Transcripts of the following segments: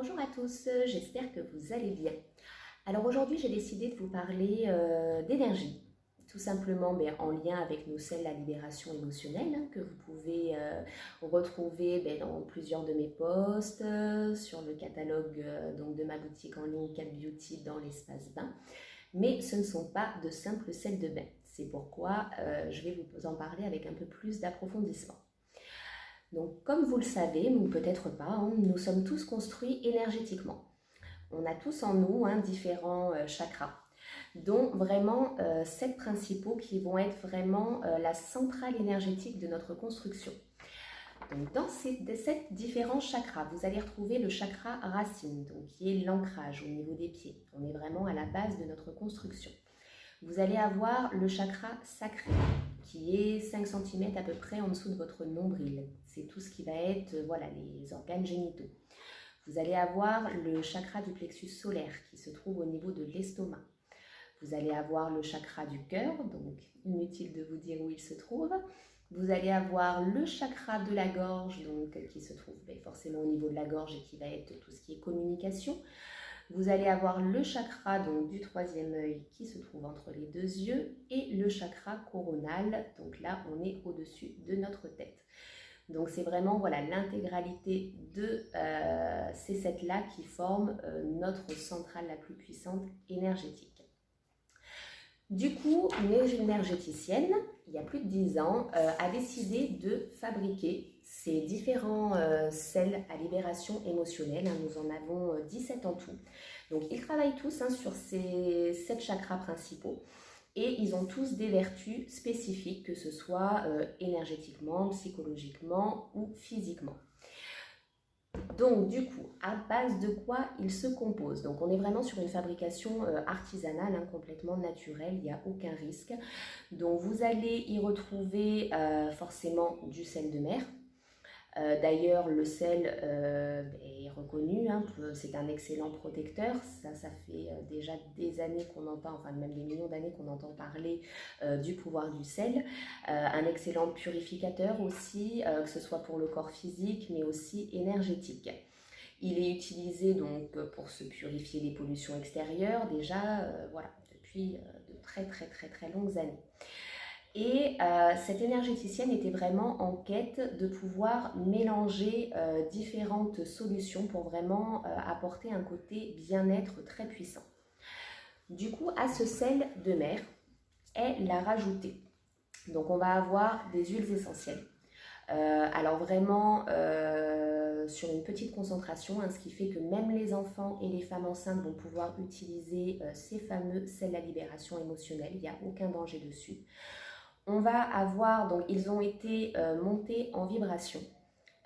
Bonjour à tous, j'espère que vous allez bien. Alors aujourd'hui j'ai décidé de vous parler d'énergie, tout simplement en lien avec nos selles à libération émotionnelle que vous pouvez retrouver dans plusieurs de mes posts, sur le catalogue donc de ma boutique en ligne Cat Beauty dans l'espace bain. Mais ce ne sont pas de simples sels de bain, c'est pourquoi je vais vous en parler avec un peu plus d'approfondissement. Donc, comme vous le savez, ou peut-être pas, nous sommes tous construits énergétiquement. On a tous en nous différents chakras, dont vraiment 7 principaux qui vont être vraiment la centrale énergétique de notre construction. Donc, dans ces 7 différents chakras, vous allez retrouver le chakra racine, donc qui est l'ancrage au niveau des pieds. On est vraiment à la base de notre construction. Vous allez avoir le chakra sacré, qui est 5 cm à peu près en dessous de votre nombril. C'est tout ce qui va être les organes génitaux. Vous allez avoir le chakra du plexus solaire qui se trouve au niveau de l'estomac. Vous allez avoir le chakra du cœur, donc inutile de vous dire où il se trouve. Vous allez avoir le chakra de la gorge, donc qui se trouve forcément au niveau de la gorge et qui va être tout ce qui est communication. Vous allez avoir le chakra donc, du troisième œil qui se trouve entre les deux yeux et le chakra coronal. Donc là, on est au-dessus de notre tête. Donc c'est vraiment l'intégralité de ces 7-là qui forment notre centrale la plus puissante énergétique. Du coup, une énergéticienne, il y a plus de 10 ans, a décidé de fabriquer ces différents sels à libération émotionnelle. Nous en avons 17 en tout. Donc, ils travaillent tous sur ces 7 chakras principaux. Et ils ont tous des vertus spécifiques, que ce soit énergétiquement, psychologiquement ou physiquement. Donc du coup, à base de quoi il se compose? Donc on est vraiment sur une fabrication artisanale, complètement naturelle, il n'y a aucun risque. Donc vous allez y retrouver forcément du sel de mer. D'ailleurs, le sel est reconnu, c'est un excellent protecteur. Ça fait déjà des années qu'on entend, enfin même des millions d'années qu'on entend parler du pouvoir du sel. Un excellent purificateur aussi, que ce soit pour le corps physique, mais aussi énergétique. Il est utilisé donc pour se purifier les pollutions extérieures, déjà depuis de très longues années. Et cette énergéticienne était vraiment en quête de pouvoir mélanger différentes solutions pour vraiment apporter un côté bien-être très puissant. Du coup, à ce sel de mer, elle l'a rajouté. Donc on va avoir des huiles essentielles. Alors vraiment sur une petite concentration, ce qui fait que même les enfants et les femmes enceintes vont pouvoir utiliser ces fameux sels à libération émotionnelle. Il n'y a aucun danger dessus. On va avoir, donc ils ont été montés en vibration.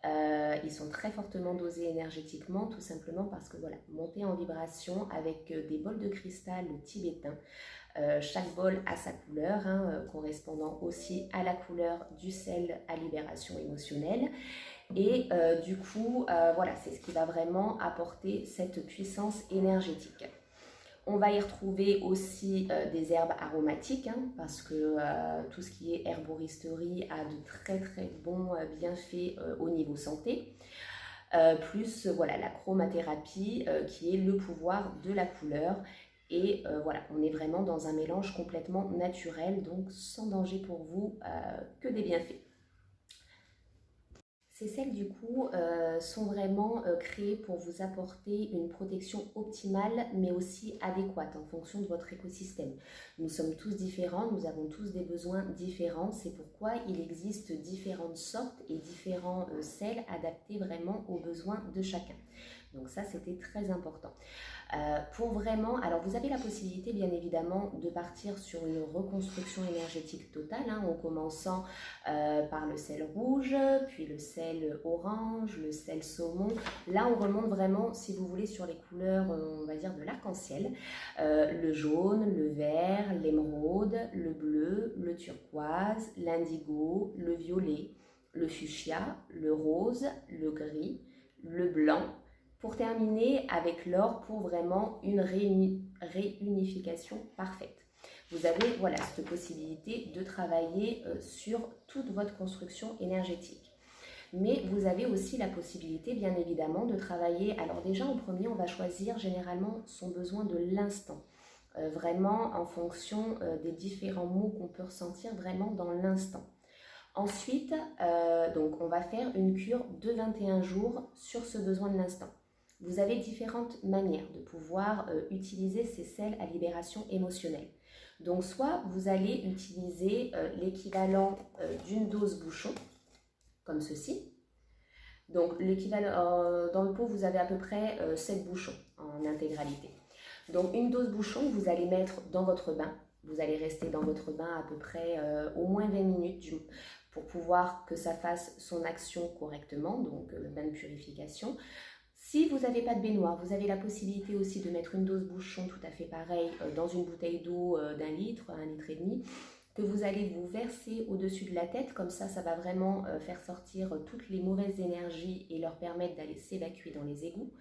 Ils sont très fortement dosés énergétiquement, tout simplement parce que montés en vibration avec des bols de cristal tibétain. Chaque bol a sa couleur, correspondant aussi à la couleur du sel à libération émotionnelle. Et du coup, c'est ce qui va vraiment apporter cette puissance énergétique. On va y retrouver aussi des herbes aromatiques, parce que tout ce qui est herboristerie a de très bons bienfaits au niveau santé. Plus la chromathérapie qui est le pouvoir de la couleur. Et on est vraiment dans un mélange complètement naturel, donc sans danger pour vous, que des bienfaits. Ces sels du coup sont vraiment créés pour vous apporter une protection optimale mais aussi adéquate en fonction de votre écosystème. Nous sommes tous différents, nous avons tous des besoins différents, c'est pourquoi il existe différentes sortes et différents sels adaptés vraiment aux besoins de chacun. Donc ça c'était très important. Pour vraiment, alors vous avez la possibilité bien évidemment de partir sur une reconstruction énergétique totale, en commençant par le sel rouge, puis le sel orange, le sel saumon. Là on remonte vraiment, si vous voulez, sur les couleurs, on va dire de l'arc-en-ciel, le jaune, le vert, l'émeraude, le bleu, le turquoise, l'indigo, le violet, le fuchsia, le rose, le gris, le blanc, pour terminer avec l'or pour vraiment une réunification parfaite. Vous avez cette possibilité de travailler sur toute votre construction énergétique. Mais vous avez aussi la possibilité, bien évidemment, de travailler. Alors déjà, en premier, on va choisir généralement son besoin de l'instant. Vraiment en fonction des différents mots qu'on peut ressentir vraiment dans l'instant. Ensuite, donc on va faire une cure de 21 jours sur ce besoin de l'instant. Vous avez différentes manières de pouvoir utiliser ces sels à libération émotionnelle. Donc soit vous allez utiliser l'équivalent d'une dose bouchon, comme ceci. Donc l'équivalent, dans le pot, vous avez à peu près 7 bouchons en intégralité. Donc une dose bouchon, vous allez mettre dans votre bain. Vous allez rester dans votre bain à peu près au moins 20 minutes pour pouvoir que ça fasse son action correctement, donc le bain de purification. Si vous n'avez pas de baignoire, vous avez la possibilité aussi de mettre une dose bouchon tout à fait pareil dans une bouteille d'eau d'1 litre, 1,5 litre, que vous allez vous verser au-dessus de la tête. Comme ça va vraiment faire sortir toutes les mauvaises énergies et leur permettre d'aller s'évacuer dans les égouts.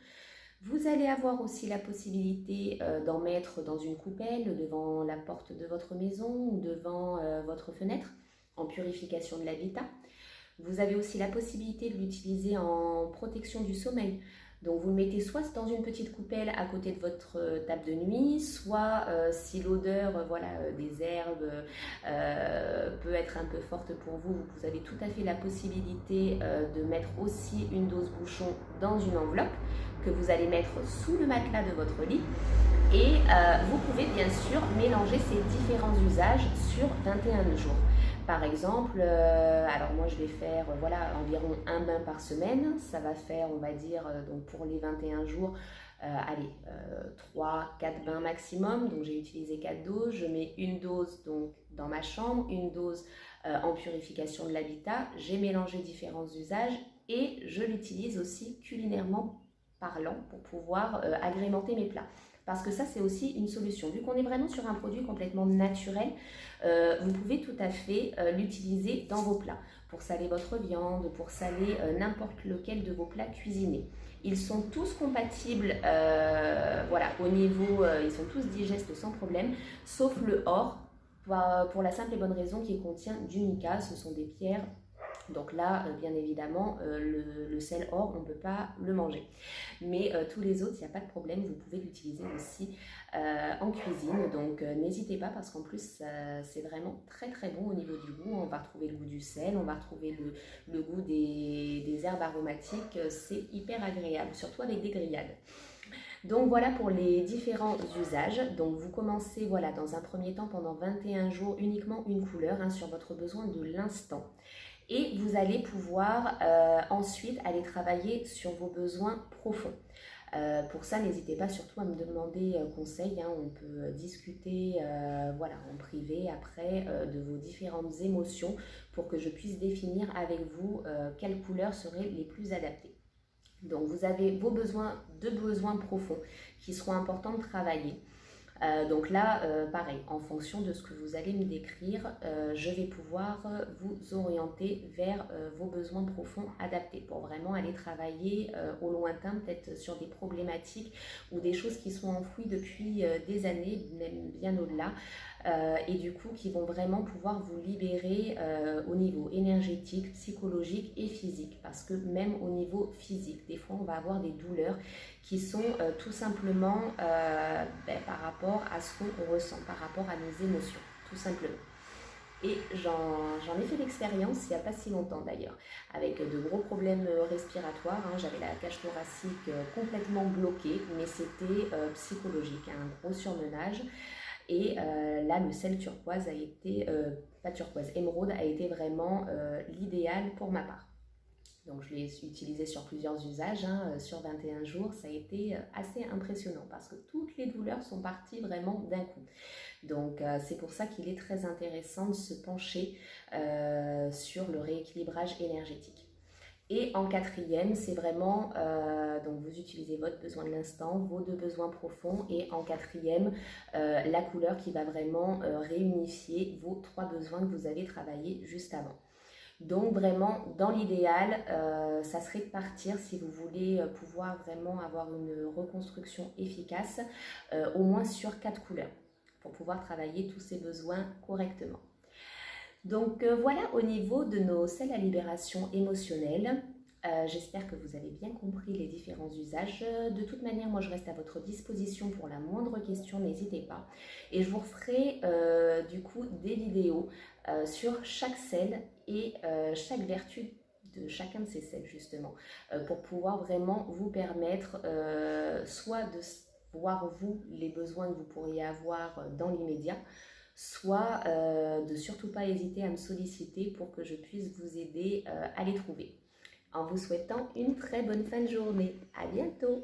Vous allez avoir aussi la possibilité d'en mettre dans une coupelle devant la porte de votre maison ou devant votre fenêtre en purification de l'habitat. Vous avez aussi la possibilité de l'utiliser en protection du sommeil. Donc vous le mettez soit dans une petite coupelle à côté de votre table de nuit, soit si l'odeur des herbes peut être un peu forte pour vous, vous avez tout à fait la possibilité de mettre aussi une dose bouchon dans une enveloppe que vous allez mettre sous le matelas de votre lit. Et vous pouvez bien sûr mélanger ces différents usages sur 21 jours. Par exemple, alors moi je vais faire environ un bain par semaine. Ça va faire, on va dire, donc pour les 21 jours, 3-4 bains maximum. Donc j'ai utilisé 4 doses. Je mets une dose donc dans ma chambre, une dose en purification de l'habitat. J'ai mélangé différents usages et je l'utilise aussi culinairement parlant pour pouvoir agrémenter mes plats. Parce que ça, c'est aussi une solution. Vu qu'on est vraiment sur un produit complètement naturel, vous pouvez tout à fait l'utiliser dans vos plats. Pour saler votre viande, pour saler n'importe lequel de vos plats cuisinés. Ils sont tous compatibles au niveau, ils sont tous digestes sans problème, sauf le or, pour la simple et bonne raison qu'il contient du mica. Ce sont des pierres. Donc là, bien évidemment, le sel or, on ne peut pas le manger. Mais tous les autres, il n'y a pas de problème, vous pouvez l'utiliser aussi en cuisine. Donc n'hésitez pas parce qu'en plus, c'est vraiment très très bon au niveau du goût. On va retrouver le goût du sel, on va retrouver le goût des herbes aromatiques. C'est hyper agréable, surtout avec des grillades. Donc voilà pour les différents usages. Donc vous commencez dans un premier temps pendant 21 jours uniquement une couleur sur votre besoin de l'instant. Et vous allez pouvoir ensuite aller travailler sur vos besoins profonds. Pour ça, n'hésitez pas surtout à me demander conseil. On peut discuter en privé après de vos différentes émotions pour que je puisse définir avec vous quelles couleurs seraient les plus adaptées. Donc vous avez vos besoins profonds qui seront importants de travailler. Donc là, pareil, en fonction de ce que vous allez me décrire, je vais pouvoir vous orienter vers vos besoins profonds adaptés pour vraiment aller travailler au lointain, peut-être sur des problématiques ou des choses qui sont enfouies depuis des années, même bien au-delà, et du coup qui vont vraiment pouvoir vous libérer au niveau énergétique, psychologique et physique. Parce que même au niveau physique, des fois on va avoir des douleurs qui sont tout simplement par rapport à ce qu'on ressent, par rapport à nos émotions, tout simplement. Et j'en ai fait l'expérience il n'y a pas si longtemps d'ailleurs, avec de gros problèmes respiratoires. J'avais la cage thoracique complètement bloquée, mais c'était psychologique, un gros surmenage. Et là, le sel turquoise a été, pas turquoise, émeraude a été vraiment l'idéal pour ma part. Donc je l'ai utilisé sur plusieurs usages, sur 21 jours, ça a été assez impressionnant parce que toutes les douleurs sont parties vraiment d'un coup. Donc c'est pour ça qu'il est très intéressant de se pencher sur le rééquilibrage énergétique. Et en quatrième, c'est vraiment, donc vous utilisez votre besoin de l'instant, vos 2 besoins profonds, et en quatrième, la couleur qui va vraiment réunifier vos 3 besoins que vous avez travaillés juste avant. Donc vraiment, dans l'idéal, ça serait de partir, si vous voulez pouvoir vraiment avoir une reconstruction efficace, au moins sur 4 couleurs, pour pouvoir travailler tous ces besoins correctement. Donc voilà au niveau de nos sels à libération émotionnelle. J'espère que vous avez bien compris les différents usages. De toute manière, moi je reste à votre disposition pour la moindre question, n'hésitez pas. Et je vous referai du coup des vidéos sur chaque sel et chaque vertu de chacun de ces sels justement, pour pouvoir vraiment vous permettre soit de voir vous les besoins que vous pourriez avoir dans l'immédiat, soit de surtout pas hésiter à me solliciter pour que je puisse vous aider à les trouver. En vous souhaitant une très bonne fin de journée. À bientôt!